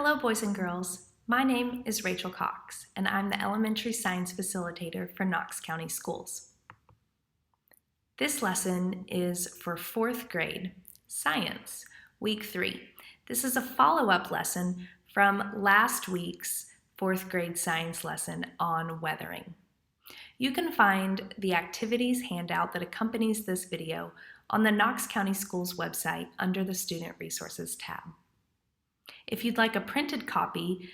Hello, boys and girls. My name is Rachel Cox, and I'm the Elementary Science Facilitator for Knox County Schools. This lesson is for 4th grade, Science, Week 3. This is a follow-up lesson from last week's 4th grade science lesson on weathering. You can find the activities handout that accompanies this video on the Knox County Schools website under the Student Resources tab. If you'd like a printed copy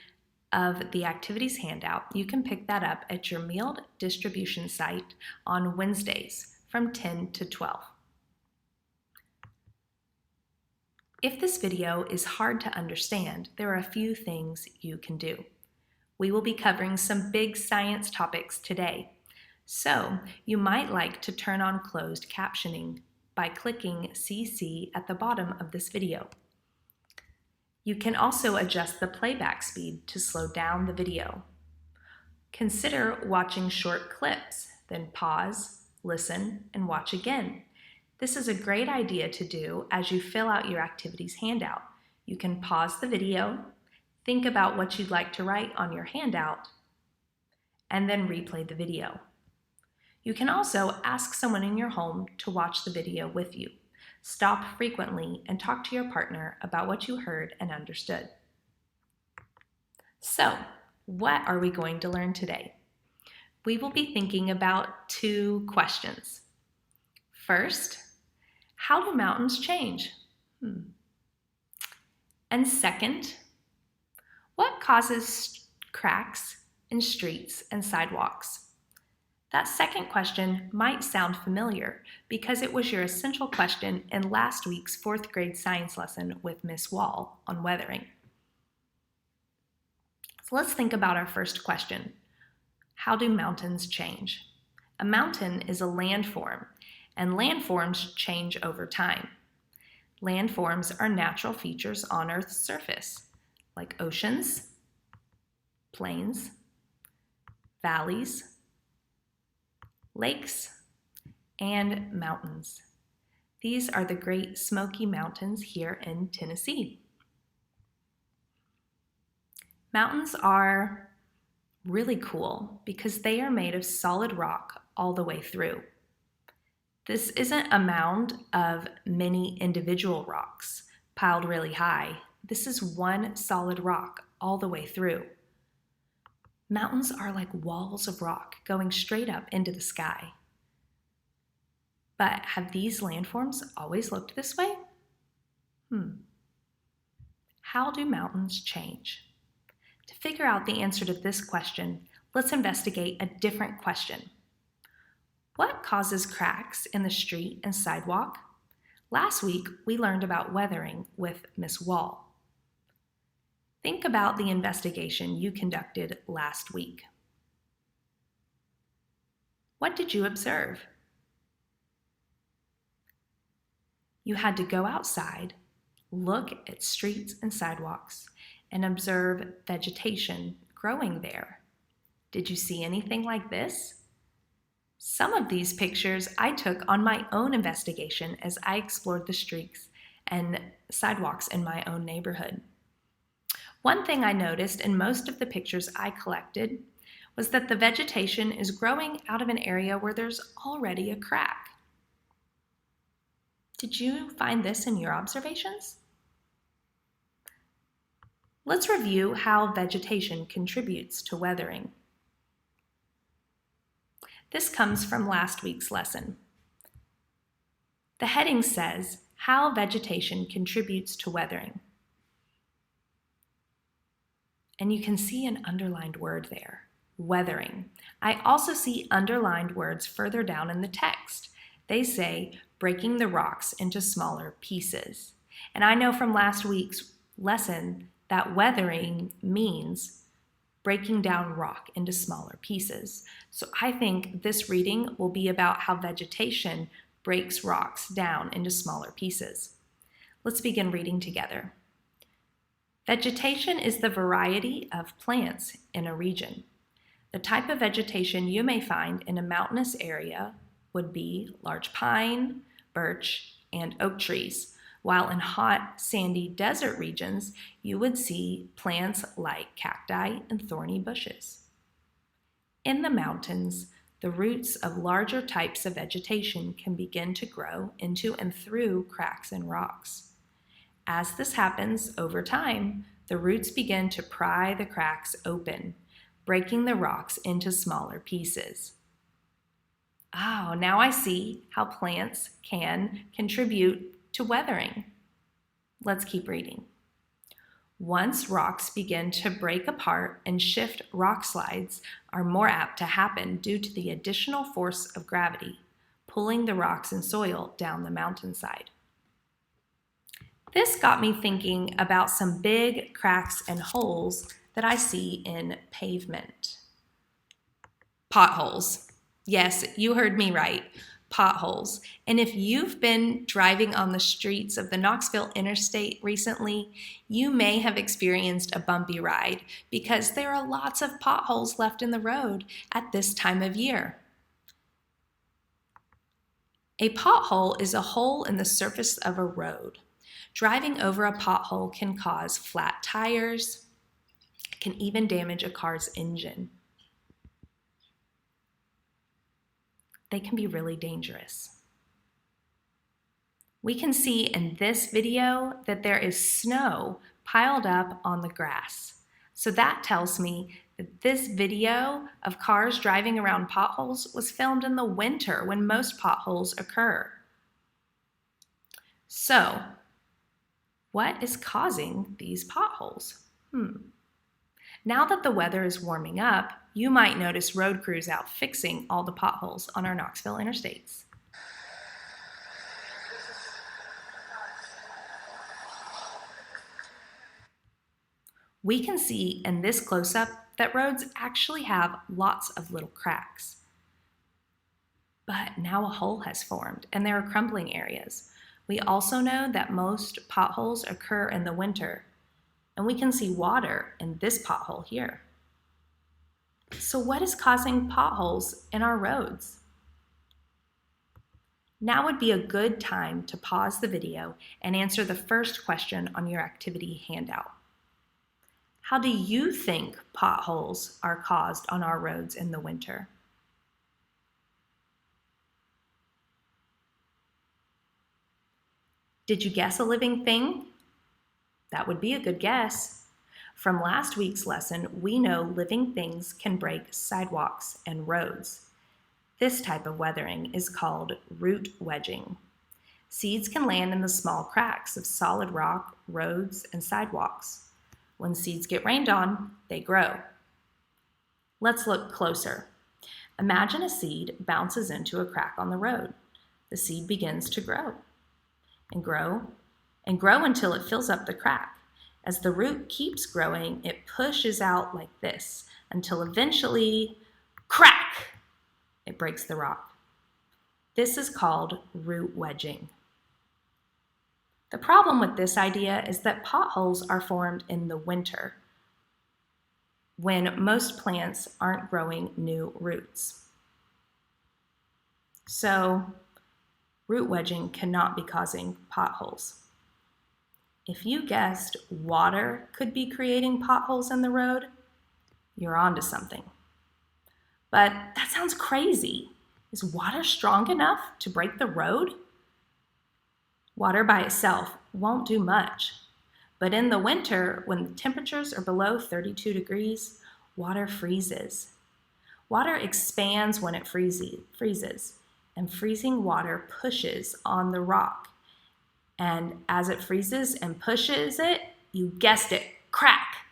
of the activities handout, you can pick that up at your meal distribution site on Wednesdays from 10 to 12. If this video is hard to understand, there are a few things you can do. We will be covering some big science topics today, so you might like to turn on closed captioning by clicking CC at the bottom of this video. You can also adjust the playback speed to slow down the video. Consider watching short clips, then pause, listen, and watch again. This is a great idea to do as you fill out your activities handout. You can pause the video, think about what you'd like to write on your handout, and then replay the video. You can also ask someone in your home to watch the video with you. Stop frequently and talk to your partner about what you heard and understood. So, what are we going to learn today? We will be thinking about 2 questions. First, how do mountains change? And second, what causes cracks in streets and sidewalks? That second question might sound familiar because it was your essential question in last week's 4th grade science lesson with Miss Wall on weathering. So let's think about our first question. How do mountains change? A mountain is a landform, and landforms change over time. Landforms are natural features on Earth's surface, like oceans, plains, valleys, lakes, and mountains. These are the Great Smoky Mountains here in Tennessee. Mountains are really cool because they are made of solid rock all the way through. This isn't a mound of many individual rocks piled really high. This is one solid rock all the way through. Mountains are like walls of rock going straight up into the sky. But have these landforms always looked this way? How do mountains change? To figure out the answer to this question, let's investigate a different question. What causes cracks in the street and sidewalk? Last week, we learned about weathering with Miss Wall. Think about the investigation you conducted last week. What did you observe? You had to go outside, look at streets and sidewalks, and observe vegetation growing there. Did you see anything like this? Some of these pictures I took on my own investigation as I explored the streets and sidewalks in my own neighborhood. One thing I noticed in most of the pictures I collected was that the vegetation is growing out of an area where there's already a crack. Did you find this in your observations? Let's review how vegetation contributes to weathering. This comes from last week's lesson. The heading says, How Vegetation Contributes to Weathering. And you can see an underlined word there, weathering. I also see underlined words further down in the text. They say, breaking the rocks into smaller pieces. And I know from last week's lesson that weathering means breaking down rock into smaller pieces. So I think this reading will be about how vegetation breaks rocks down into smaller pieces. Let's begin reading together. Vegetation is the variety of plants in a region. The type of vegetation you may find in a mountainous area would be large pine, birch, and oak trees, while in hot, sandy desert regions, you would see plants like cacti and thorny bushes. In the mountains, the roots of larger types of vegetation can begin to grow into and through cracks in rocks. As this happens over time, the roots begin to pry the cracks open, breaking the rocks into smaller pieces. Oh, now I see how plants can contribute to weathering. Let's keep reading. Once rocks begin to break apart and shift, rock slides are more apt to happen due to the additional force of gravity, pulling the rocks and soil down the mountainside. This got me thinking about some big cracks and holes that I see in pavement. Potholes. Yes, you heard me right. Potholes. And if you've been driving on the streets of the Knoxville Interstate recently, you may have experienced a bumpy ride because there are lots of potholes left in the road at this time of year. A pothole is a hole in the surface of a road. Driving over a pothole can cause flat tires, can even damage a car's engine. They can be really dangerous. We can see in this video that there is snow piled up on the grass. So that tells me that this video of cars driving around potholes was filmed in the winter when most potholes occur. So, what is causing these potholes? Now that the weather is warming up, you might notice road crews out fixing all the potholes on our Knoxville interstates. We can see in this close-up that roads actually have lots of little cracks. But now a hole has formed and there are crumbling areas. We also know that most potholes occur in the winter, and we can see water in this pothole here. So what is causing potholes in our roads? Now would be a good time to pause the video and answer the first question on your activity handout. How do you think potholes are caused on our roads in the winter? Did you guess a living thing? That would be a good guess. From last week's lesson, we know living things can break sidewalks and roads. This type of weathering is called root wedging. Seeds can land in the small cracks of solid rock, roads, and sidewalks. When seeds get rained on, they grow. Let's look closer. Imagine a seed bounces into a crack on the road. The seed begins to grow and grow and grow until it fills up the crack. As the root keeps growing, it pushes out like this until eventually, crack, it breaks the rock. This is called root wedging. The problem with this idea is that potholes are formed in the winter when most plants aren't growing new roots. So, root wedging cannot be causing potholes. If you guessed water could be creating potholes in the road, you're onto something. But that sounds crazy. Is water strong enough to break the road? Water by itself won't do much. But in the winter, when the temperatures are below 32 degrees, water freezes. Water expands when it freezes, and freezing water pushes on the rock. And as it freezes and pushes it, you guessed it, crack.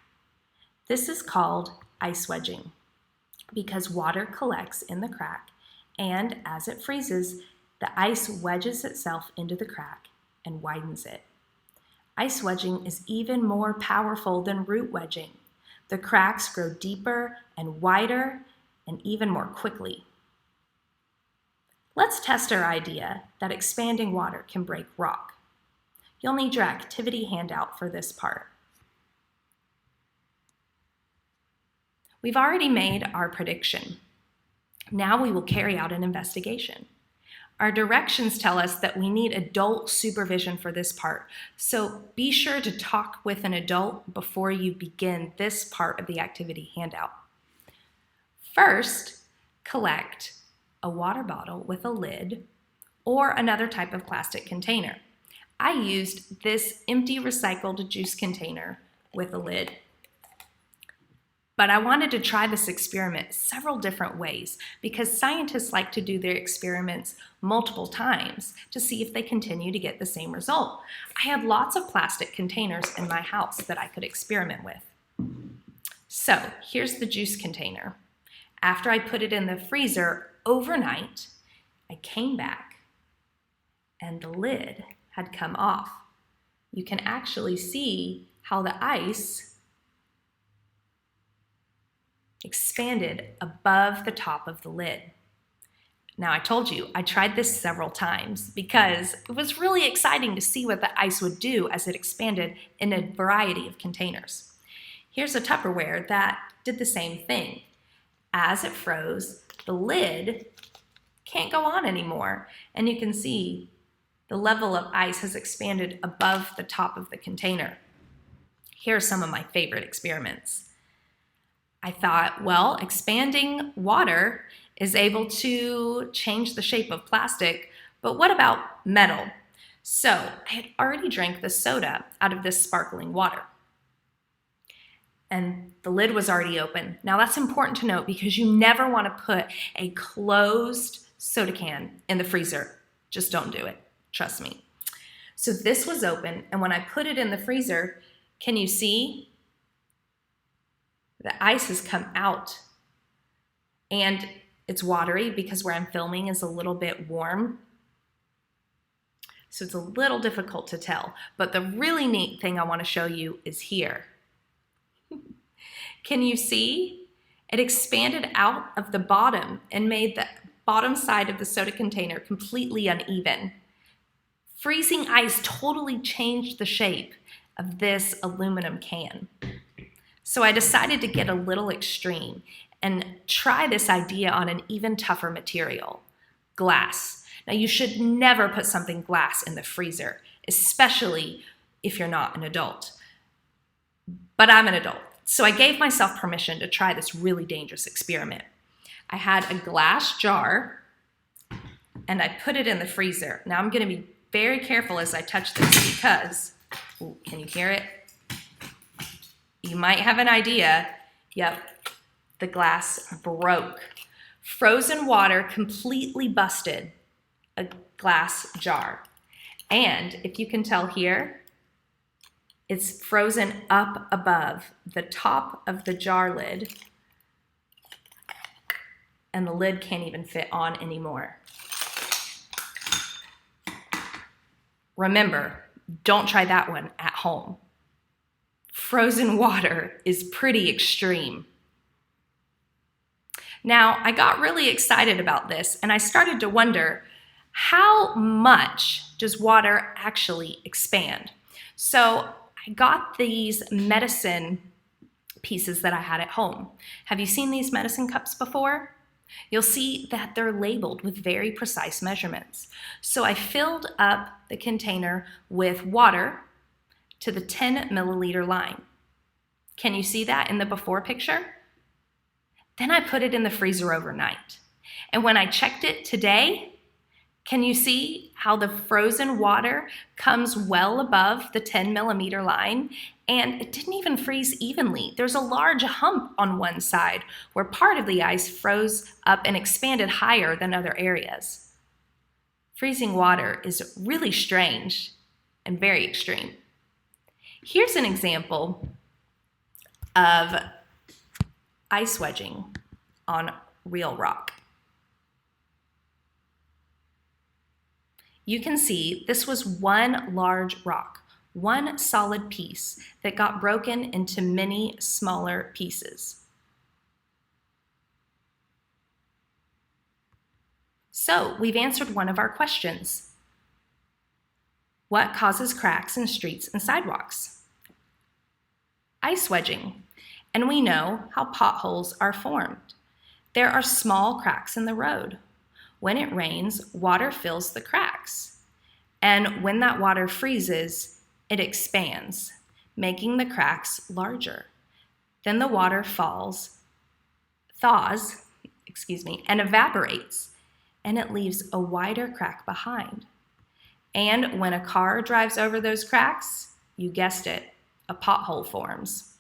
This is called ice wedging because water collects in the crack, and as it freezes, the ice wedges itself into the crack and widens it. Ice wedging is even more powerful than root wedging. The cracks grow deeper and wider and even more quickly. Let's test our idea that expanding water can break rock. You'll need your activity handout for this part. We've already made our prediction. Now we will carry out an investigation. Our directions tell us that we need adult supervision for this part, so be sure to talk with an adult before you begin this part of the activity handout. First, collect a water bottle with a lid or another type of plastic container. I used this empty recycled juice container with a lid. But I wanted to try this experiment several different ways because scientists like to do their experiments multiple times to see if they continue to get the same result. I had lots of plastic containers in my house that I could experiment with. So here's the juice container. After I put it in the freezer overnight, I came back and the lid had come off. You can actually see how the ice expanded above the top of the lid. Now, I told you, I tried this several times because it was really exciting to see what the ice would do as it expanded in a variety of containers. Here's a Tupperware that did the same thing. As it froze, the lid can't go on anymore, and you can see the level of ice has expanded above the top of the container. Here are some of my favorite experiments. I thought, well, expanding water is able to change the shape of plastic, but what about metal? So I had already drank the soda out of this sparkling water, and the lid was already open. Now that's important to note because you never want to put a closed soda can in the freezer. Just don't do it, trust me. So this was open, and when I put it in the freezer, can you see? The ice has come out, and it's watery because where I'm filming is a little bit warm. So it's a little difficult to tell, but the really neat thing I want to show you is here. Can you see? It expanded out of the bottom and made the bottom side of the soda container completely uneven. Freezing ice totally changed the shape of this aluminum can. So I decided to get a little extreme and try this idea on an even tougher material, glass. Now you should never put something glass in the freezer, especially if you're not an adult. But I'm an adult, so I gave myself permission to try this really dangerous experiment. I had a glass jar and I put it in the freezer. Now I'm gonna be very careful as I touch this because, ooh, can you hear it? You might have an idea. Yep, the glass broke. Frozen water completely busted a glass jar. And if you can tell here, it's frozen up above the top of the jar lid, and the lid can't even fit on anymore. Remember, don't try that one at home. Frozen water is pretty extreme. Now, I got really excited about this and I started to wonder, how much does water actually expand? So I got these medicine pieces that I had at home. Have you seen these medicine cups before? You'll see that they're labeled with very precise measurements. So I filled up the container with water to the 10 milliliter line. Can you see that in the before picture? Then I put it in the freezer overnight. And when I checked it today, can you see how the frozen water comes well above the 10 millimeter line? And it didn't even freeze evenly. There's a large hump on one side where part of the ice froze up and expanded higher than other areas. Freezing water is really strange and very extreme. Here's an example of ice wedging on real rock. You can see this was one large rock, one solid piece that got broken into many smaller pieces. So we've answered one of our questions. What causes cracks in streets and sidewalks? Ice wedging. And we know how potholes are formed. There are small cracks in the road. When it rains, water fills the cracks. And when that water freezes, it expands, making the cracks larger. Then the water thaws, and evaporates, and it leaves a wider crack behind. And when a car drives over those cracks, you guessed it, a pothole forms.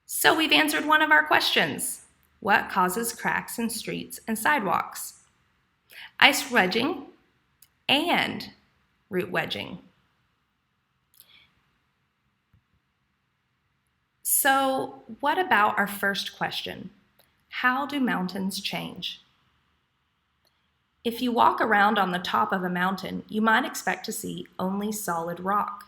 So we've answered one of our questions. What causes cracks in streets and sidewalks? Ice wedging and root wedging. So what about our first question? How do mountains change? If you walk around on the top of a mountain, you might expect to see only solid rock.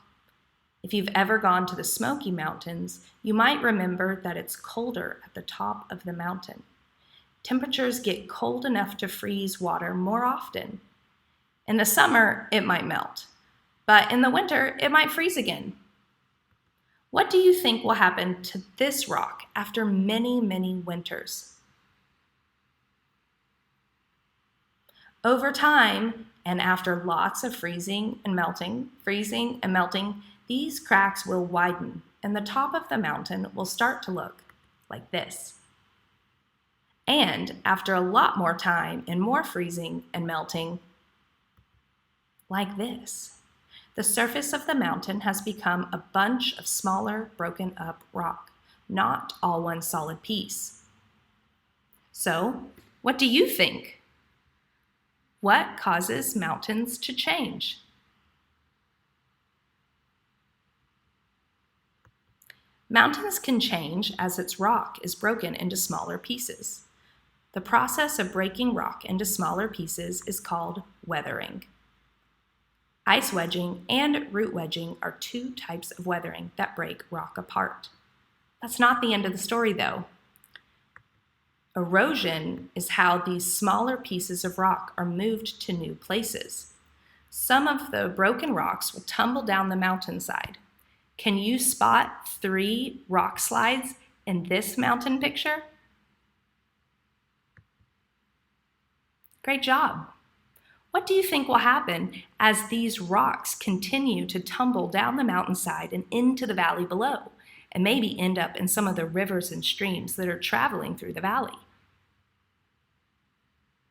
If you've ever gone to the Smoky Mountains, you might remember that it's colder at the top of the mountain. Temperatures get cold enough to freeze water more often. In the summer, it might melt, but in the winter, it might freeze again. What do you think will happen to this rock after many, many winters? Over time, and after lots of freezing and melting, these cracks will widen, and the top of the mountain will start to look like this. And after a lot more time and more freezing and melting, like this. The surface of the mountain has become a bunch of smaller, broken up rock, not all one solid piece. So, what do you think? What causes mountains to change? Mountains can change as its rock is broken into smaller pieces. The process of breaking rock into smaller pieces is called weathering. Ice wedging and root wedging are two types of weathering that break rock apart. That's not the end of the story, though. Erosion is how these smaller pieces of rock are moved to new places. Some of the broken rocks will tumble down the mountainside. Can you spot 3 rock slides in this mountain picture? Great job. What do you think will happen as these rocks continue to tumble down the mountainside and into the valley below, and maybe end up in some of the rivers and streams that are traveling through the valley?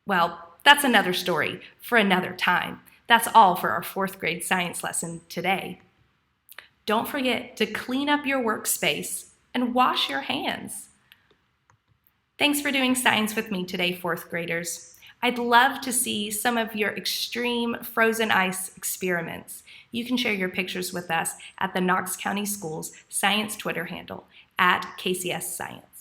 Well, that's another story for another time. That's all for our 4th grade science lesson today. Don't forget to clean up your workspace and wash your hands. Thanks for doing science with me today, 4th graders. I'd love to see some of your extreme frozen ice experiments. You can share your pictures with us at the Knox County Schools Science Twitter handle @KCS Science.